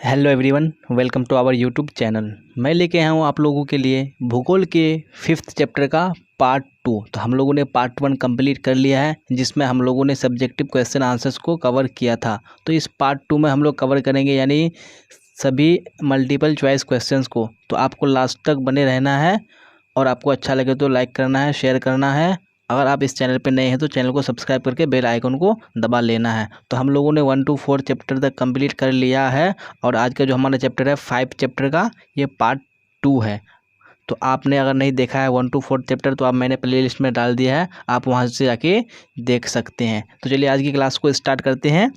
Hello everyone, welcome to our YouTube channel. मैं लेके आया हूँ आप लोगों के लिए भूगोल के 5th चैप्टर का पार्ट 2। तो हम लोगों ने पार्ट 1 कंप्लीट कर लिया है, जिसमें हम लोगों ने सब्जेक्टिव क्वेश्चन आंसर्स को कवर किया था। तो इस पार्ट 2 में हम लोग कवर करेंगे यानी सभी मल्टीपल चॉइस क्वेश्चंस को। तो आपको लास्ट तक बने रहना है और आपको अच्छा लगे तो लाइक करना है, शेयर करना है। अगर आप इस चैनल पर नए हैं तो चैनल को सब्सक्राइब करके बेल आइकन को दबा लेना है। तो हम लोगों ने 1 to 4 चैप्टर तक कंप्लीट कर लिया है और आज का जो हमारा चैप्टर है 5 चैप्टर का, ये पार्ट 2 है। तो आपने अगर नहीं देखा है 1 to 4 चैप्टर तो आप मैंने प्ले लिस्ट में डाल दिया है, आप वहाँ से जाके देख सकते हैं। तो चलिए आज की क्लास को स्टार्ट करते हैं।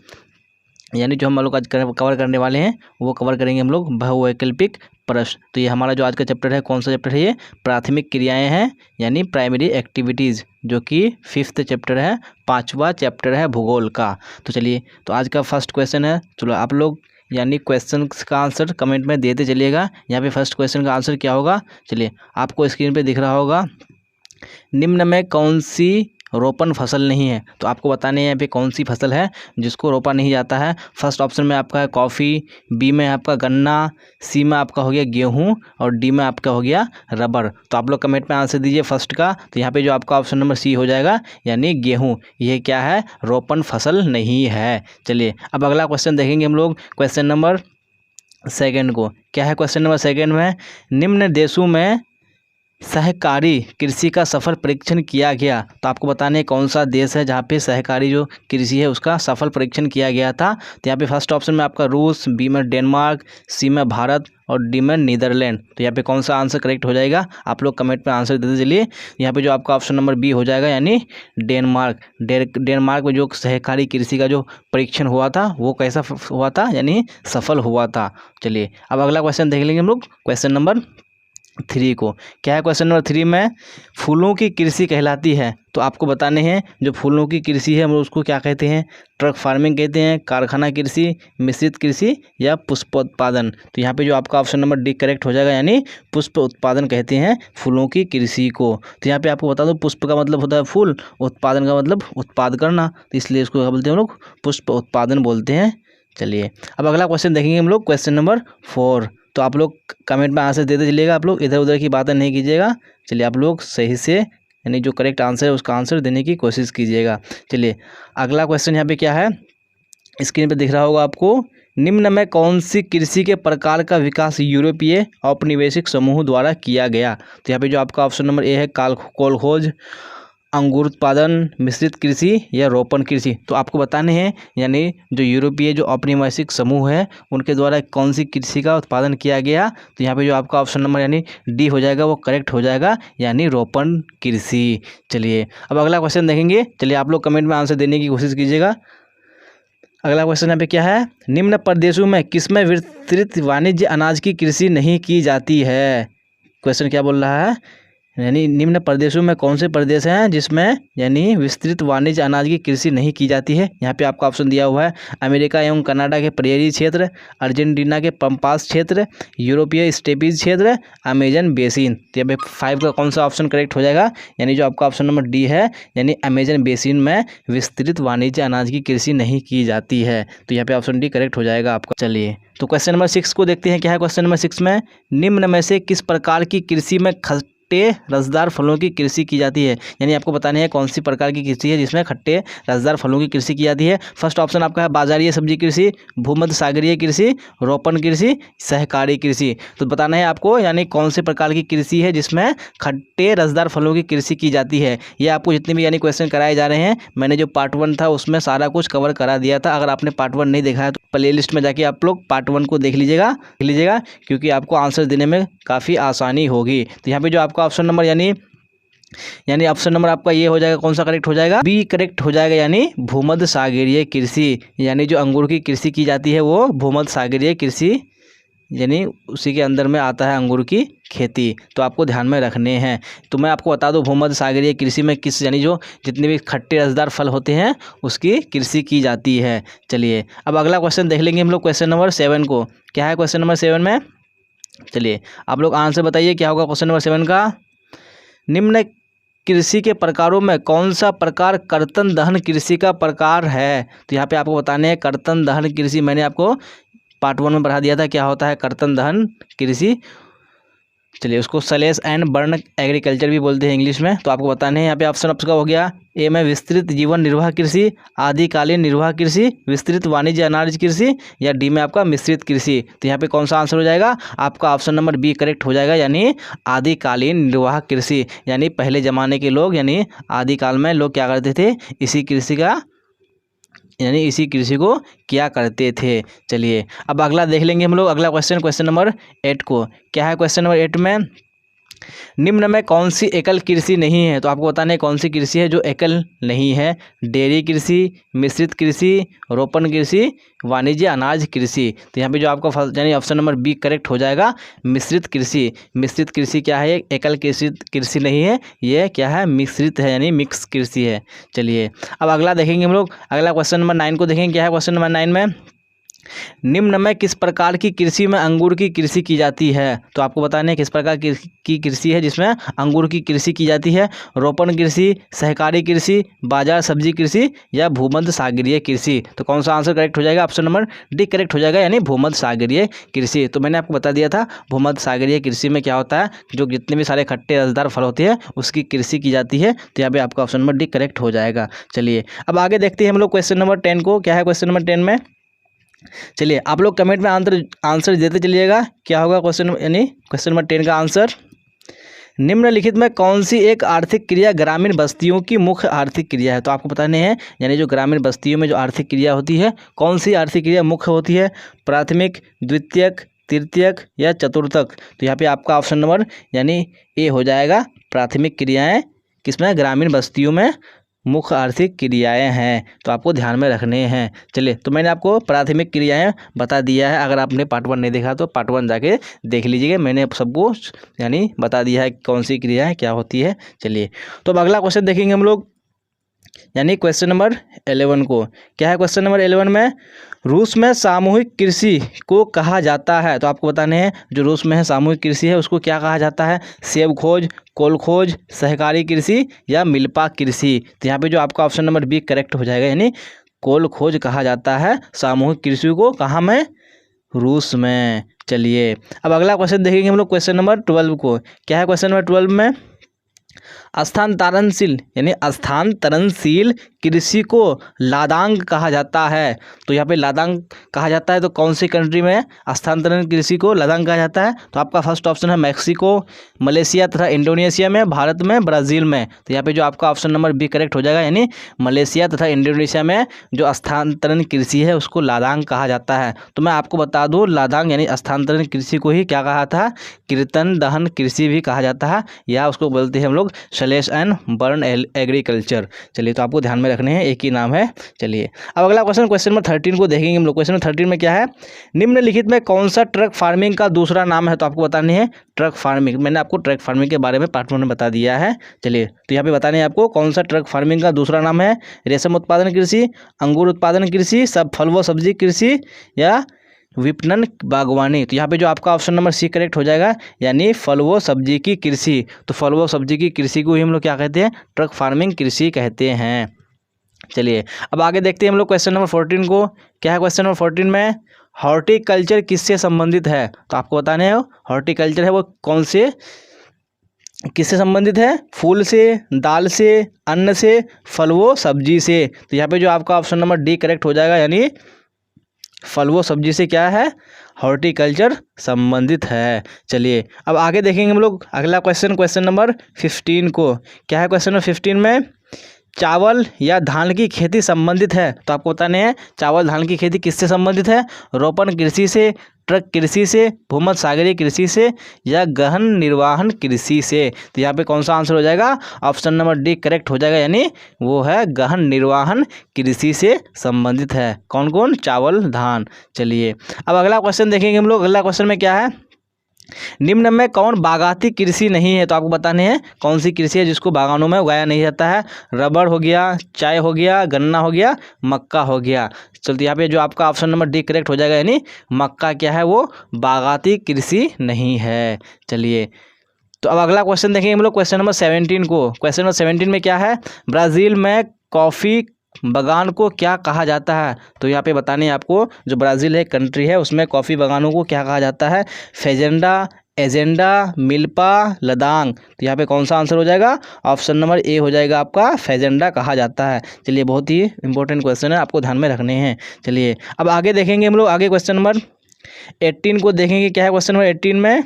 यानी जो हम लोग आज कवर करने वाले हैं वो कवर करेंगे हम लोग बहुवैकल्पिक प्रश्न। तो ये हमारा जो आज का चैप्टर है, कौन सा चैप्टर है? ये प्राथमिक क्रियाएं हैं यानी प्राइमरी एक्टिविटीज़, जो कि 5th चैप्टर है, 5वां चैप्टर है भूगोल का। तो चलिए, तो आज का फर्स्ट क्वेश्चन है। चलो आप लोग यानी क्वेश्चन का आंसर कमेंट में देते चलिएगा। यहाँ पे फर्स्ट क्वेश्चन का आंसर क्या होगा? चलिए, आपको स्क्रीन पे दिख रहा होगा, निम्न में कौन सी रोपण फसल नहीं है? तो आपको बताने हैं यहाँ पे कौन सी फसल है जिसको रोपा नहीं जाता है। फर्स्ट ऑप्शन में आपका है कॉफ़ी, बी में आपका गन्ना, सी में आपका हो गया गेहूं और डी में आपका हो गया रबर। तो आप लोग कमेंट में आंसर दीजिए फर्स्ट का। तो यहाँ पे जो आपका ऑप्शन नंबर सी हो जाएगा यानी गेहूँ, ये क्या है? रोपण फसल नहीं है। चलिए अब अगला क्वेश्चन देखेंगे हम लोग, क्वेश्चन नंबर सेकेंड को। क्या है क्वेश्चन नंबर सेकेंड में? निम्न देशों में सहकारी कृषि का सफल परीक्षण किया गया। तो आपको बताने कौन सा देश है जहाँ पे सहकारी जो कृषि है उसका सफल परीक्षण किया गया था। तो यहाँ पे फर्स्ट ऑप्शन में आपका रूस, बी में डेनमार्क, सी में भारत और डी में नीदरलैंड। तो यहाँ पे कौन सा आंसर करेक्ट हो जाएगा? आप लोग कमेंट में आंसर देते चलिए। यहाँ पे जो आपका ऑप्शन नंबर बी हो जाएगा यानी डेनमार्क। डेनमार्क में जो सहकारी कृषि का जो परीक्षण हुआ था वो कैसा हुआ था? यानी सफल हुआ था। चलिए अब अगला क्वेश्चन देख लेंगे हम लोग, क्वेश्चन नंबर 3 को। क्या है क्वेश्चन नंबर 3 में? फूलों की कृषि कहलाती है। तो आपको बताने हैं जो फूलों की कृषि है हम लोग उसको क्या कहते हैं? ट्रक फार्मिंग कहते हैं, कारखाना कृषि, मिश्रित कृषि या पुष्प उत्पादन। तो यहाँ पे जो आपका ऑप्शन नंबर डी करेक्ट हो जाएगा यानी पुष्प उत्पादन कहते हैं फूलों की कृषि को। तो यहाँ पे आपको बता दो, पुष्प का मतलब होता है फूल, उत्पादन का मतलब उत्पाद करना, तो इसलिए इसको क्या बोलते हैं हम लोग? पुष्प उत्पादन बोलते हैं। चलिए अब अगला क्वेश्चन देखेंगे हम लोग, क्वेश्चन नंबर 4। तो आप लोग कमेंट में आंसर देते चलिएगा, आप लोग इधर उधर की बातें नहीं कीजिएगा। चलिए आप लोग सही से यानी जो करेक्ट आंसर है उसका आंसर देने की कोशिश कीजिएगा। चलिए अगला क्वेश्चन यहाँ पे क्या है, स्क्रीन पे दिख रहा होगा आपको, निम्न में कौन सी कृषि के प्रकार का विकास यूरोपीय औपनिवेशिक समूह द्वारा किया गया? तो यहाँ पे जो आपका ऑप्शन नंबर ए है कोलखोज, अंगूर उत्पादन, मिश्रित कृषि या रोपण कृषि। तो आपको बताने हैं यानी जो यूरोपीय जो औपनिवेशिक समूह है उनके द्वारा कौन सी कृषि का उत्पादन किया गया। तो यहाँ पे जो आपका ऑप्शन नंबर यानी डी हो जाएगा वो करेक्ट हो जाएगा यानी रोपण कृषि। चलिए अब अगला क्वेश्चन देखेंगे। चलिए आप लोग कमेंट में आंसर देने की कोशिश कीजिएगा। अगला क्वेश्चन यहाँ पे क्या है, निम्न प्रदेशों में किसमें विस्तृत वाणिज्य अनाज की कृषि नहीं की जाती है? क्वेश्चन क्या बोल रहा है, यानी निम्न प्रदेशों में कौन से प्रदेश हैं जिसमें यानी विस्तृत वाणिज्य अनाज की कृषि नहीं की जाती है? यहाँ पे आपका ऑप्शन दिया हुआ है अमेरिका एवं कनाडा के प्रेरी क्षेत्र, अर्जेंटीना के पंपास क्षेत्र, यूरोपीय स्टेपीज क्षेत्र, अमेजन बेसिन। तो यहाँ पे 5 का कौन सा ऑप्शन करेक्ट हो जाएगा? यानी जो आपका ऑप्शन नंबर डी है यानी अमेजन बेसिन में विस्तृत वाणिज्य अनाज की कृषि नहीं की जाती है। तो यहाँ पे ऑप्शन डी करेक्ट हो जाएगा आपका। चलिए तो क्वेश्चन नंबर 6 को देखते हैं। क्या है क्वेश्चन नंबर 6 में? निम्न में से किस प्रकार की कृषि में खट्टे रसदार फलों की कृषि की जाती है? यानी आपको बताने हैं कौन सी प्रकार की कृषि है जिसमें खट्टे रसदार फलों की कृषि की जाती है। फर्स्ट ऑप्शन आपका है बाजारीय सब्जी कृषि, भूमध्य सागरीय कृषि, रोपण कृषि, सहकारी कृषि। तो बताना है आपको यानी कौन से प्रकार की कृषि है जिसमें खट्टे रसदार फलों की कृषि की जाती है। ये आपको जितने भी यानी क्वेश्चन कराए जा रहे हैं, मैंने जो पार्ट 1 था उसमें सारा कुछ कवर करा दिया था। अगर आपने पार्ट 1 नहीं देखा है तो प्ले लिस्ट में जाके आप लोग पार्ट 1 को देख लीजिएगा क्योंकि आपको आंसर देने में काफ़ी आसानी होगी। तो यहाँ पे जो आपका ऑप्शन नंबर यानी ऑप्शन नंबर आपका ये हो जाएगा, कौन सा करेक्ट हो जाएगा? बी करेक्ट हो जाएगा यानी भूमध्य सागरीय कृषि। यानी जो अंगूर की कृषि की जाती है वो भूमध्य सागरीय कृषि यानी उसी के अंदर में आता है अंगूर की खेती। तो आपको ध्यान में रखने हैं। तो मैं आपको बता दूं भूमध्य सागरीय कृषि में किस यानी जो जितने भी खट्टे रसदार फल होते हैं उसकी कृषि की जाती है। चलिए अब अगला क्वेश्चन देख लेंगे हम लोग, क्वेश्चन नंबर 7 को। क्या है क्वेश्चन नंबर 7 में? चलिए आप लोग आंसर बताइए क्या होगा क्वेश्चन नंबर 7 का। निम्न कृषि के प्रकारों में कौन सा प्रकार कर्तन दहन कृषि का प्रकार है? तो यहाँ पे आपको बताने हैं कर्तन दहन कृषि। मैंने आपको पार्ट 1 में पढ़ा दिया था क्या होता है कर्तन दहन कृषि। चलिए उसको स्लैश एंड बर्न एग्रीकल्चर भी बोलते हैं इंग्लिश में। तो आपको बताने हैं यहाँ पे ऑप्शन आपका हो गया ए में विस्तृत जीवन निर्वाह कृषि, आदिकालीन निर्वाह कृषि, विस्तृत वाणिज्य अनाज कृषि, या डी में आपका मिश्रित कृषि। तो यहाँ पे कौन सा आंसर हो जाएगा आपका ऑप्शन नंबर बी करेक्ट हो जाएगा, यानी आदिकालीन निर्वाह कृषि। यानी पहले ज़माने के लोग यानी आदिकाल में लोग क्या करते थे इसी कृषि का यानी इसी कृषि को क्या करते थे। चलिए अब अगला देख लेंगे हम लोग। अगला क्वेश्चन नंबर 8 को क्या है। क्वेश्चन नंबर 8 में निम्न में कौन सी एकल कृषि नहीं है। तो आपको बताना है कौन सी कृषि है जो एकल नहीं है। डेयरी कृषि, मिश्रित कृषि, रोपण कृषि, वाणिज्य अनाज कृषि। तो यहाँ पे जो आपका फर्स्ट यानी ऑप्शन नंबर बी करेक्ट हो जाएगा, मिश्रित कृषि। मिश्रित कृषि क्या है, एकल कृषि नहीं है, ये क्या है मिश्रित है यानी मिक्स कृषि है। चलिए अब अगला देखेंगे हम लोग। अगला क्वेश्चन नंबर 9 को देखेंगे क्या है। क्वेश्चन नंबर 9 में निम्न में किस प्रकार की कृषि में अंगूर की कृषि की जाती है। तो आपको बताना है किस प्रकार की कृषि है जिसमें अंगूर की कृषि की जाती है। रोपण कृषि, सहकारी कृषि, बाजार सब्जी कृषि, या भूमध्य सागरीय कृषि। तो कौन सा आंसर करेक्ट हो जाएगा, ऑप्शन नंबर डी करेक्ट हो जाएगा, यानी भूमध्य सागरीय कृषि। तो मैंने आपको बता दिया था भूमध्य सागरीय कृषि में क्या होता है, जो जितने भी सारे खट्टे रसदार फल होते हैं उसकी कृषि की जाती है। तो यहाँ पे आपका ऑप्शन नंबर डी करेक्ट हो जाएगा। चलिए अब आगे देखते हैं हम लोग क्वेश्चन नंबर 10 को। क्या है क्वेश्चन नंबर 10 में, चलिए आप लोग कमेंट में आंसर देते चलिएगा क्या होगा क्वेश्चन यानी क्वेश्चन नंबर 10 का आंसर। निम्नलिखित में कौन सी एक आर्थिक क्रिया ग्रामीण बस्तियों की मुख्य आर्थिक क्रिया है। तो आपको बताने हैं यानी जो ग्रामीण बस्तियों में जो आर्थिक क्रिया होती है कौन सी आर्थिक क्रिया मुख्य होती है, प्राथमिक, द्वितीयक, तृतीयक या चतुर्थक। तो यहाँ पे आपका ऑप्शन नंबर यानी ए हो जाएगा, प्राथमिक क्रियाएं किसमें ग्रामीण बस्तियों में मुख्य आर्थिक क्रियाएं हैं, तो आपको ध्यान में रखने हैं। चलिए तो मैंने आपको प्राथमिक क्रियाएं बता दिया है, अगर आपने पार्ट 1 नहीं देखा तो पार्ट 1 जाके देख लीजिएगा, मैंने सबको यानी बता दिया है कौन सी क्रिया है क्या होती है। चलिए तो अब अगला क्वेश्चन देखेंगे हम लोग, यानी क्वेश्चन नंबर 11 को। क्या है क्वेश्चन नंबर 11 में, रूस में सामूहिक कृषि को कहा जाता है। तो आपको बताने हैं जो रूस में है सामूहिक कृषि है उसको क्या कहा जाता है, सेब खोज, कोल खोज, सहकारी कृषि या मिल्पा कृषि। तो यहाँ पे जो आपका ऑप्शन नंबर बी करेक्ट हो जाएगा, यानी कोल खोज कहा जाता है सामूहिक कृषि को, कहाँ में, रूस में। चलिए अब अगला क्वेश्चन देखेंगे हम लोग क्वेश्चन नंबर 12 को। क्या है क्वेश्चन नंबर 12 में, स्थानांतरणशील यानी स्थानांतरणशील कृषि को लादांग कहा जाता है। तो यहाँ पे लादांग कहा जाता है तो कौन सी कंट्री में स्थानांतरण कृषि को लादांग कहा जाता है। तो आपका फर्स्ट ऑप्शन है मैक्सिको, मलेशिया तथा इंडोनेशिया में, भारत में, ब्राज़ील में। तो यहाँ पे जो आपका ऑप्शन नंबर बी करेक्ट हो जाएगा, यानी मलेशिया तथा इंडोनेशिया में जो स्थानांतरण कृषि है उसको लादांग कहा जाता है। तो मैं आपको बता दूँ लादांग यानी स्थानांतरण कृषि को ही क्या कहा था, कीर्तन दहन कृषि भी कहा जाता है, या उसको बोलते हैं हम लोग स्लैश एंड बर्न एग्रीकल्चर। चलिए तो आपको ध्यान में रखने हैं, एक ही नाम है। चलिए अब अगला क्वेश्चन नंबर 13 को देखेंगे हम लोग। क्वेश्चन नंबर 13 में क्या है, निम्नलिखित में कौन सा ट्रक फार्मिंग का दूसरा नाम है। तो आपको बताने हैं ट्रक फार्मिंग। मैंने आपको ट्रक फार्मिंग के बारे में पार्ट 1 में बता दिया है। चलिए तो यहाँ पे बताने हैं आपको कौन सा ट्रक फार्मिंग का दूसरा नाम है, रेशम उत्पादन कृषि, अंगूर उत्पादन कृषि, सब फल व सब्जी कृषि या विपणन बागवानी। तो यहाँ पे जो आपका ऑप्शन नंबर सी करेक्ट हो जाएगा, यानी फल व सब्जी की कृषि। तो फल व सब्जी की कृषि को ही हम लोग क्या कहते हैं, ट्रक फार्मिंग कृषि कहते हैं। चलिए अब आगे देखते हैं हम लोग क्वेश्चन नंबर 14 को। क्या है क्वेश्चन नंबर 14 में, हॉर्टिकल्चर किससे संबंधित है। तो आपको बताने हैं हॉर्टिकल्चर है वो कौन से किससे संबंधित है, फूल से, दाल से, अन्न से, फल व सब्जी से। तो यहाँ पे जो आपका ऑप्शन नंबर डी करेक्ट हो जाएगा, यानी फल व सब्जी से क्या है, हॉर्टिकल्चर संबंधित है। चलिए अब आगे देखेंगे हम लोग अगला क्वेश्चन नंबर 15 को। क्या है क्वेश्चन नंबर 15 में, चावल या धान की खेती संबंधित है। तो आपको बताने हैं चावल धान की खेती किससे संबंधित है, रोपण कृषि से, ट्रक कृषि से, भूमध्य सागरीय कृषि से या गहन निर्वाहन कृषि से। तो यहाँ पे कौन सा आंसर हो जाएगा, ऑप्शन नंबर डी करेक्ट हो जाएगा, यानी वो है गहन निर्वाहन कृषि से संबंधित है। कौन कौन, चावल धान। चलिए अब अगला क्वेश्चन देखेंगे हम लोग। अगला क्वेश्चन में क्या है, निम्न में कौन बागाती कृषि नहीं है। तो आपको बताने हैं कौन सी कृषि है जिसको बागानों में उगाया नहीं जाता है, रबड़ हो गया, चाय हो गया, गन्ना हो गया, मक्का हो गया। चलते यहाँ पे जो आपका ऑप्शन नंबर डी करेक्ट हो जाएगा, यानी मक्का क्या है, वो बागाती कृषि नहीं है। चलिए तो अब अगला क्वेश्चन देखेंगे हम लोग क्वेश्चन नंबर 17 को। क्वेश्चन नंबर 17 में क्या है, ब्राज़ील में कॉफ़ी बागान को क्या कहा जाता है? तो यहाँ पे बताने आपको, जो ब्राज़ील है कंट्री है, उसमें कॉफ़ी बागानों को क्या कहा जाता है? फेजेंडा, एजेंडा, मिल्पा, लदांग। तो यहाँ पे कौन सा आंसर हो जाएगा? ऑप्शन नंबर ए हो जाएगा आपका, फेजेंडा कहा जाता है। चलिए, बहुत ही इंपॉर्टेंट क्वेश्चन है, आपको ध्यान में रखने हैं। चलिए अब आगे देखेंगे हम लोग, आगे क्वेश्चन नंबर 18 को देखेंगे। क्या है क्वेश्चन नंबर 18 में?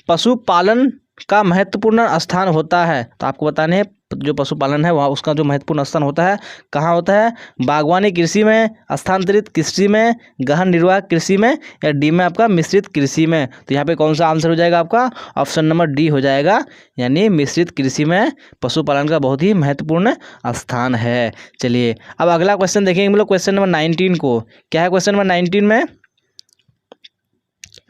पशुपालन का महत्वपूर्ण स्थान होता है। तो आपको बताने हैं, जो पशुपालन है वहाँ उसका जो महत्वपूर्ण स्थान होता है कहाँ होता है? बागवानी कृषि में, स्थानांतरित कृषि में, गहन निर्वाह कृषि में, या डी में आपका मिश्रित कृषि में। तो यहाँ पे कौन सा आंसर हो जाएगा आपका? ऑप्शन नंबर डी हो जाएगा, यानी मिश्रित कृषि में पशुपालन का बहुत ही महत्वपूर्ण स्थान है। चलिए अब अगला क्वेश्चन देखेंगे हम लोग, क्वेश्चन नंबर 19 को। क्या है क्वेश्चन नंबर 19 में?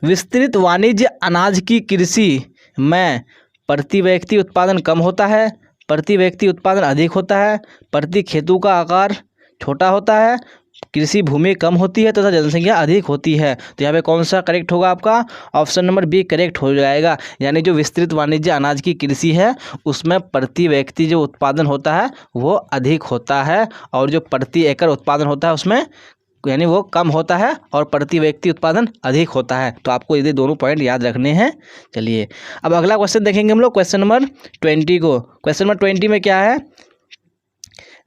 विस्तृत वाणिज्य अनाज की कृषि में प्रति व्यक्ति उत्पादन कम होता है, प्रति व्यक्ति उत्पादन अधिक होता है, प्रति खेतों का आकार छोटा होता है, कृषि भूमि कम होती है तथा जनसंख्या अधिक होती है। तो यहाँ पे कौन सा करेक्ट होगा आपका? ऑप्शन नंबर बी करेक्ट हो जाएगा, यानी जो विस्तृत वाणिज्य अनाज की कृषि है उसमें प्रति व्यक्ति जो उत्पादन होता है वो अधिक होता है, और जो प्रति एकड़ उत्पादन होता है उसमें यानी वो कम होता है, और प्रति व्यक्ति उत्पादन अधिक होता है। तो आपको ये दोनों पॉइंट याद रखने हैं। चलिए अब अगला क्वेश्चन देखेंगे हम लोग, क्वेश्चन नंबर 20 को। क्वेश्चन नंबर 20 में क्या है?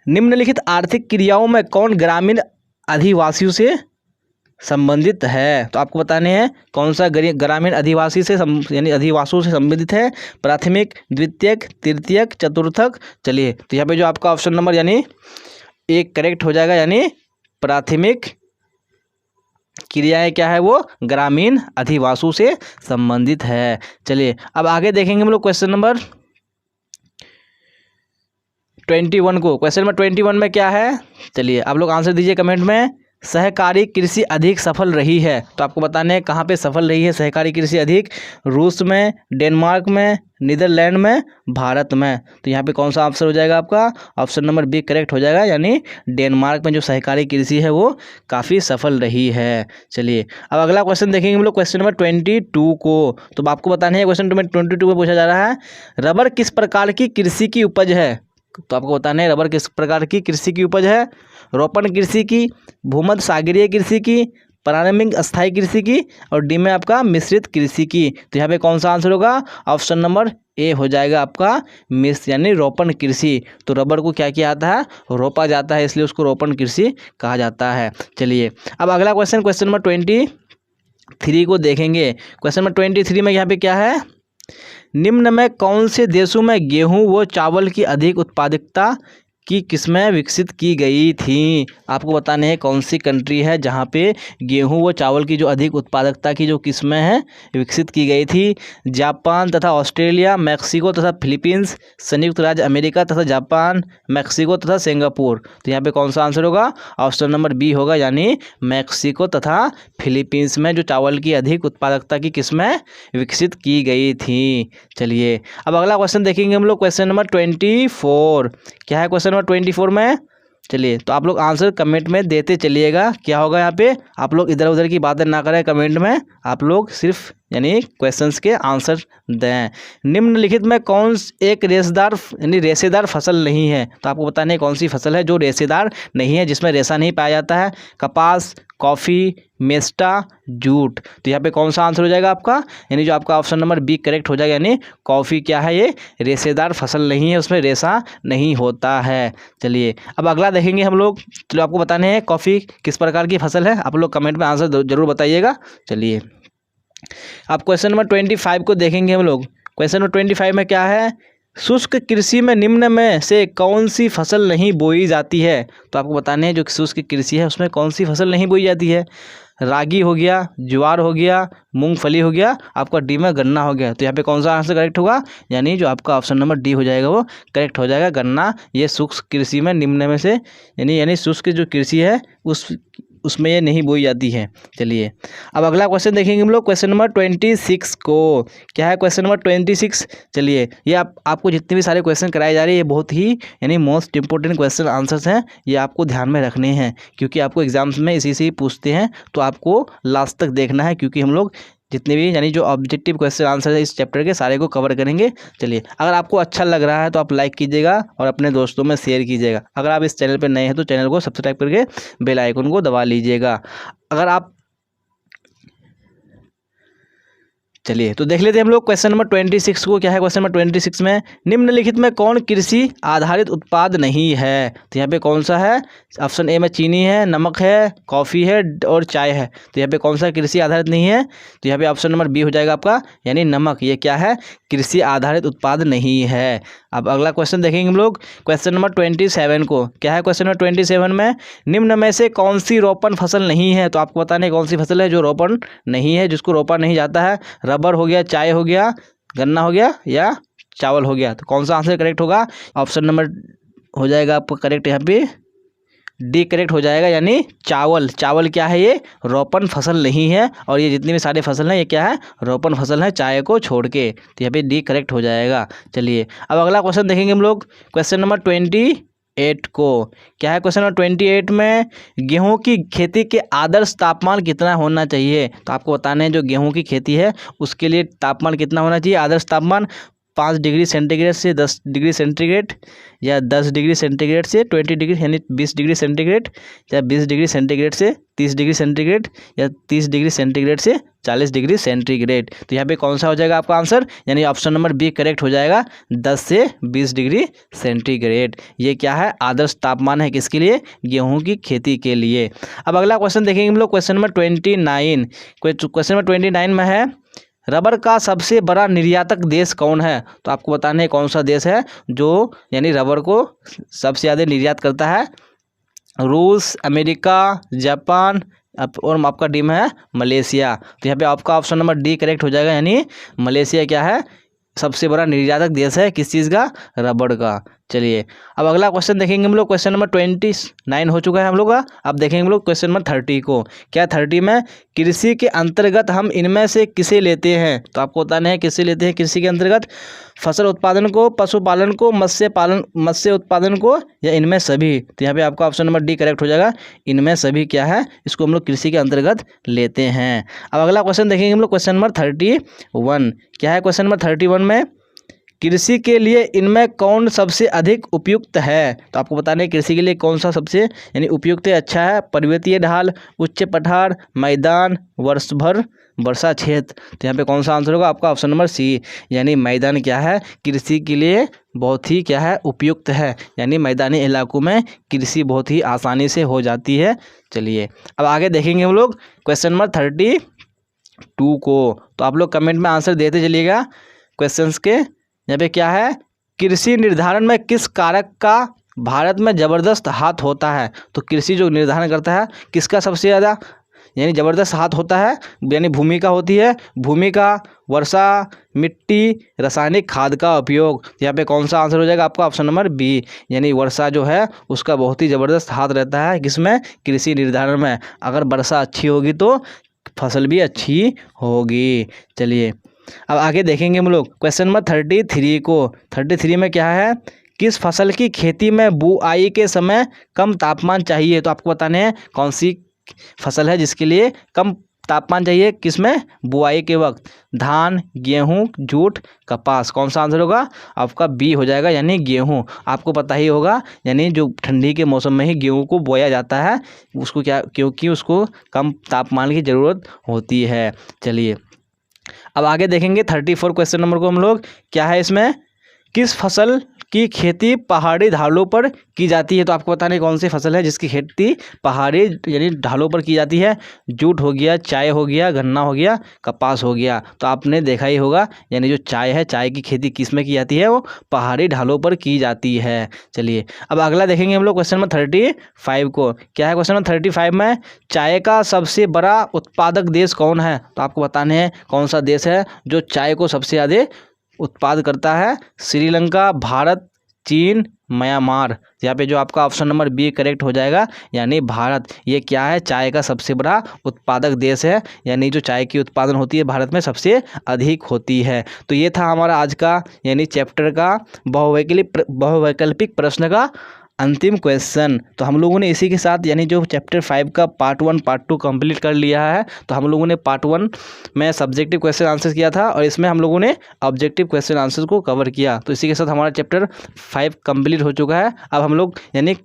निम्नलिखित आर्थिक क्रियाओं में कौन ग्रामीण अधिवासियों से संबंधित है? तो आपको बताने हैं कौन सा ग्रामीण अधिवासी से यानी अधिवासियों से संबंधित है? प्राथमिक, द्वितीयक, तृतीयक, चतुर्थक। चलिए तो यहाँ पे जो आपका ऑप्शन नंबर यानी एक करेक्ट हो जाएगा, यानी प्राथमिक क्रियाएं क्या है? वो ग्रामीण अधिवासियों से संबंधित है। चलिए अब आगे देखेंगे हम लोग क्वेश्चन नंबर 21 को। क्वेश्चन नंबर 21 में क्या है? चलिए आप लोग आंसर दीजिए कमेंट में। सहकारी कृषि अधिक सफल रही है। तो आपको बताने हैं कहाँ पे सफल रही है सहकारी कृषि अधिक? रूस में, डेनमार्क में, नीदरलैंड में, भारत में। तो यहाँ पे कौन सा आंसर हो जाएगा आपका? ऑप्शन नंबर बी करेक्ट हो जाएगा, यानी डेनमार्क में जो सहकारी कृषि है वो काफ़ी सफल रही है। चलिए अब अगला क्वेश्चन देखेंगे हम लोग, क्वेश्चन नंबर 22 को। तो आपको बताने हैं क्वेश्चन नंबर 22 में पूछा जा रहा है, रबर किस प्रकार की कृषि की उपज है? तो आपको बताना है रबर किस प्रकार की कृषि की उपज है? रोपण कृषि की, भूमध्य सागरीय कृषि की, प्रारंभिक स्थायी कृषि की, और डी में आपका मिश्रित कृषि की। तो यहाँ पे कौन सा आंसर होगा? ऑप्शन नंबर ए हो जाएगा आपका, यानी रोपण कृषि। तो रबर को क्या किया जाता है? रोपा जाता है, इसलिए उसको रोपण कृषि कहा जाता है। चलिए अब अगला क्वेश्चन, क्वेश्चन नंबर 23 को देखेंगे। क्वेश्चन नंबर 23 में यहाँ पे क्या है? निम्न में कौन से देशों में गेहूं व चावल की अधिक उत्पादकता की किस्में विकसित की गई थी? आपको बताने हैं कौन सी कंट्री है जहां पे गेहूं व चावल की जो अधिक उत्पादकता की जो किस्में हैं विकसित की गई थी? जापान तथा ऑस्ट्रेलिया, मैक्सिको तथा फिलीपींस, संयुक्त राज्य अमेरिका तथा जापान, मैक्सिको तथा सिंगापुर। तो यहाँ पे कौन सा आंसर होगा? ऑप्शन नंबर बी होगा, यानी मैक्सिको तथा फिलीपींस में जो चावल की अधिक उत्पादकता की किस्में विकसित की गई थी। चलिए अब अगला क्वेश्चन देखेंगे हम लोग, क्वेश्चन नंबर 24। क्या है क्वेश्चन नंबर 24 में? चलिए तो आप लोग आंसर कमेंट में देते चलिएगा। क्या होगा यहाँ पे? आप लोग इधर उधर की बातें ना करें कमेंट में, आप लोग सिर्फ यानी क्वेश्चंस के आंसर दें। निम्नलिखित में कौन एक रेशेदार यानी रेशेदार फसल नहीं है? तो आपको बताना है कौन सी फसल है जो रेशेदार नहीं है, जिसमें रेशा नहीं पाया जाता है? कपास, कॉफ़ी, मेस्टा, जूट। तो यहाँ पे कौन सा आंसर हो जाएगा आपका? यानी जो आपका ऑप्शन नंबर बी करेक्ट हो जाएगा, यानी कॉफ़ी क्या है? ये रेशेदार फसल नहीं है, उसमें रेशा नहीं होता है। चलिए अब अगला देखेंगे हम लोग। चलो आपको बताने हैं कॉफ़ी किस प्रकार की फसल है, आप लोग कमेंट में आंसर जरूर बताइएगा। चलिए अब क्वेश्चन नंबर 25 को देखेंगे हम लोग। क्वेश्चन नंबर 25 में क्या है? शुष्क कृषि में निम्न में से कौन सी फसल नहीं बोई जाती है? तो आपको बताने हैं जो शुष्क कृषि है उसमें कौन सी फसल नहीं बोई जाती है? रागी हो गया, ज्वार हो गया, मूंगफली हो गया, आपका डी में गन्ना हो गया। तो यहाँ पे कौन सा आंसर करेक्ट होगा? यानी जो आपका ऑप्शन नंबर डी हो जाएगा वो करेक्ट हो जाएगा, गन्ना। ये शुष्क कृषि में निम्न में से यानी शुष्क जो कृषि है उसमें ये नहीं बोई जाती है। चलिए अब अगला क्वेश्चन देखेंगे हम लोग, क्वेश्चन नंबर 26 को। क्या है क्वेश्चन नंबर 26? चलिए ये आपको जितने भी सारे क्वेश्चन कराए जा रहे हैं ये बहुत ही यानी मोस्ट इंपॉर्टेंट क्वेश्चन आंसर्स हैं, ये आपको ध्यान में रखने हैं क्योंकि आपको एग्जाम्स में इसी से ही पूछते हैं। तो आपको लास्ट तक देखना है क्योंकि हम लोग जितने भी यानी जो ऑब्जेक्टिव क्वेश्चन आंसर है इस चैप्टर के सारे को कवर करेंगे। चलिए, अगर आपको अच्छा लग रहा है तो आप लाइक कीजिएगा और अपने दोस्तों में शेयर कीजिएगा। अगर आप इस चैनल पर नए हैं तो चैनल को सब्सक्राइब करके बेल आइकन को दबा लीजिएगा। अगर आप चलिए तो देख लेते हैं हम लोग क्वेश्चन नंबर 26 को। क्या है क्वेश्चन नंबर 26 में, निम्नलिखित में कौन कृषि आधारित उत्पाद नहीं है। तो यहाँ पे कौन सा है, ऑप्शन ए में चीनी है, नमक है, कॉफ़ी है और चाय है। तो यहाँ पे कौन सा कृषि आधारित नहीं है, तो यहाँ पे ऑप्शन नंबर बी हो जाएगा आपका, यानी नमक। ये क्या है, कृषि आधारित उत्पाद नहीं है। अब अगला क्वेश्चन देखेंगे हम लोग क्वेश्चन नंबर 27 को। क्या है क्वेश्चन नंबर 27 में, निम्न में से कौन सी रोपण फसल नहीं है। तो आपको बताना है कौन सी फसल है जो रोपण नहीं है, जिसको रोपा नहीं जाता है। रबर हो गया, चाय हो गया, गन्ना हो गया या चावल हो गया। तो कौन सा आंसर करेक्ट होगा, ऑप्शन नंबर हो जाएगा आपका करेक्ट, यहाँ पे डी करेक्ट हो जाएगा, यानी चावल। चावल क्या है, ये रोपण फसल नहीं है। और ये जितनी भी सारे फसल हैं ये क्या है, रोपण फसल है, चाय को छोड़ के। तो यहाँ पे डी करेक्ट हो जाएगा। चलिए अब अगला क्वेश्चन देखेंगे हम लोग क्वेश्चन नंबर 28 को। क्या है क्वेश्चन नंबर 28 में, गेहूं की खेती के आदर्श तापमान कितना होना चाहिए। तो आपको बताना है जो गेहूं की खेती है उसके लिए तापमान कितना होना चाहिए। आदर्श तापमान 5 डिग्री सेंटीग्रेड से 10 डिग्री सेंटीग्रेड, या 10 डिग्री सेंटीग्रेड से 20 डिग्री यानी 20 डिग्री सेंटीग्रेड, या 20 डिग्री सेंटीग्रेड से 30 डिग्री सेंटीग्रेड, या 30 डिग्री सेंटीग्रेड से 40 डिग्री सेंटीग्रेड। तो यहाँ पे कौन सा हो जाएगा आपका आंसर, यानी ऑप्शन नंबर बी करेक्ट हो जाएगा, 10 से 20 डिग्री सेंटीग्रेड। ये क्या है, आदर्श तापमान है किसके लिए, गेहूँ की खेती के लिए। अब अगला क्वेश्चन देखेंगे हम लोग क्वेश्चन नंबर 29। क्वेश्चन नंबर 29 में है, रबर का सबसे बड़ा निर्यातक देश कौन है। तो आपको बताना है कौन सा देश है जो यानी रबर को सबसे ज़्यादा निर्यात करता है। रूस, अमेरिका, जापान और आपका डी में है मलेशिया। तो यहाँ पे आपका ऑप्शन नंबर डी करेक्ट हो जाएगा, यानी मलेशिया क्या है, सबसे बड़ा निर्यातक देश है किस चीज़ का, रबड़ का। चलिए अब अगला क्वेश्चन देखेंगे हम लोग क्वेश्चन नंबर 29 हो चुका है हम लोग का। अब देखेंगे हम लोग क्वेश्चन नंबर 30 को। क्या 30 में, कृषि के अंतर्गत हम इनमें से किसे लेते हैं। तो आपको बताना है किसे लेते हैं कृषि के अंतर्गत, फसल उत्पादन को, पशुपालन को, मत्स्य उत्पादन को, या इनमें सभी। तो यहाँ पे आपका ऑप्शन नंबर डी करेक्ट हो जाएगा, इनमें सभी क्या है, इसको हम लोग कृषि के अंतर्गत लेते हैं। अब अगला क्वेश्चन देखेंगे हम लोग क्वेश्चन नंबर 31। क्या है क्वेश्चन नंबर 31 में, कृषि के लिए इनमें कौन सबसे अधिक उपयुक्त है। तो आपको बताना है कृषि के लिए कौन सा सबसे यानी उपयुक्त है, अच्छा है। पर्वतीय ढाल, उच्च पठार, मैदान, वर्षा क्षेत्र। तो यहाँ पे कौन सा आंसर होगा आपका ऑप्शन नंबर सी, यानी मैदान क्या है, कृषि के लिए बहुत ही क्या है, उपयुक्त है। यानी मैदानी इलाकों में कृषि बहुत ही आसानी से हो जाती है। चलिए अब आगे देखेंगे हम लोग क्वेश्चन नंबर 32 को। तो आप लोग कमेंट में आंसर देते चलिएगा क्वेश्चंस के। यहाँ पे क्या है, कृषि निर्धारण में किस कारक का भारत में ज़बरदस्त हाथ होता है। तो कृषि जो निर्धारण करता है किसका सबसे ज़्यादा यानी ज़बरदस्त हाथ होता है, यानी भूमिका होती है। भूमिका, वर्षा, मिट्टी, रासायनिक खाद का उपयोग। यहाँ पे कौन सा आंसर हो जाएगा आपका ऑप्शन नंबर बी, यानी वर्षा जो है उसका बहुत ही ज़बरदस्त हाथ रहता है किसमें, कृषि निर्धारण में। अगर वर्षा अच्छी होगी तो फसल भी अच्छी होगी। चलिए अब आगे देखेंगे हम लोग क्वेश्चन नंबर 33 को। 33 में क्या है, किस फसल की खेती में बुआई के समय कम तापमान चाहिए। तो आपको बताने हैं कौन सी फसल है जिसके लिए कम तापमान चाहिए, किसमें, बुआई के वक्त। धान, गेहूं, जूट, कपास। कौन सा आंसर होगा आपका बी हो जाएगा, यानी गेहूं। आपको पता ही होगा यानी जो ठंडी के मौसम में ही गेहूं को बोया जाता है, उसको क्या, क्योंकि उसको कम तापमान की ज़रूरत होती है। चलिए अब आगे देखेंगे 34 क्वेश्चन नंबर को हम लोग। क्या है इसमें, किस फसल की खेती पहाड़ी ढालों पर की जाती है। तो आपको बताना है कौन सी फसल है जिसकी खेती पहाड़ी यानी ढालों पर की जाती है। जूट हो गया, चाय हो गया, गन्ना हो गया, कपास हो गया। तो आपने देखा ही होगा यानी जो चाय है, चाय की खेती किस में की जाती है, वो पहाड़ी ढालों पर की जाती है। चलिए अब अगला देखेंगे हम लोग क्वेश्चन नंबर 35 को। क्या है क्वेश्चन नंबर 35 में, चाय का सबसे बड़ा उत्पादक देश कौन है। तो आपको बताने हैं कौन सा देश है जो चाय को सबसे ज़्यादा उत्पाद करता है। श्रीलंका, भारत, चीन, म्यांमार। यहाँ पे जो आपका ऑप्शन नंबर बी करेक्ट हो जाएगा, यानी भारत। ये क्या है, चाय का सबसे बड़ा उत्पादक देश है, यानी जो चाय की उत्पादन होती है भारत में सबसे अधिक होती है। तो ये था हमारा आज का यानी चैप्टर का बहुवैकल्पिक प्रश्न का अंतिम क्वेश्चन। तो हम लोगों ने इसी के साथ यानी जो चैप्टर 5 का पार्ट 1 पार्ट 2 कंप्लीट कर लिया है। तो हम लोगों ने पार्ट 1 में सब्जेक्टिव क्वेश्चन आंसर किया था और इसमें हम लोगों ने ऑब्जेक्टिव क्वेश्चन आंसर को कवर किया। तो इसी के साथ हमारा चैप्टर 5 कंप्लीट हो चुका है। अब हम लोग यानी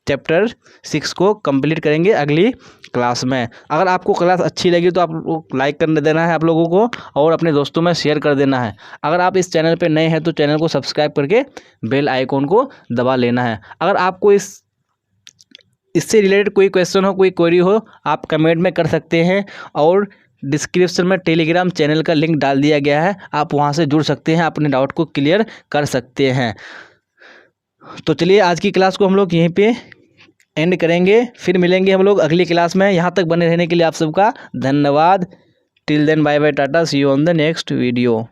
चैप्टर 6 को कंप्लीट करेंगे अगली क्लास में। अगर आपको क्लास अच्छी लगी तो आप लोग लाइक कर देना है आप लोगों को, और अपने दोस्तों में शेयर कर देना है। अगर आप इस चैनल पे नए हैं तो चैनल को सब्सक्राइब करके बेल आइकॉन को दबा लेना है। अगर आपको इससे रिलेटेड कोई क्वेश्चन हो, कोई क्वेरी हो, आप कमेंट में कर सकते हैं, और डिस्क्रिप्शन में टेलीग्राम चैनल का लिंक डाल दिया गया है, आप वहां से जुड़ सकते हैं, अपने डाउट को क्लियर कर सकते हैं। तो चलिए आज की क्लास को हम लोग यहीं पे एंड करेंगे, फिर मिलेंगे हम लोग अगली क्लास में। यहाँ तक बने रहने के लिए आप सबका धन्यवाद। Till then bye bye, tata, see you on the next video.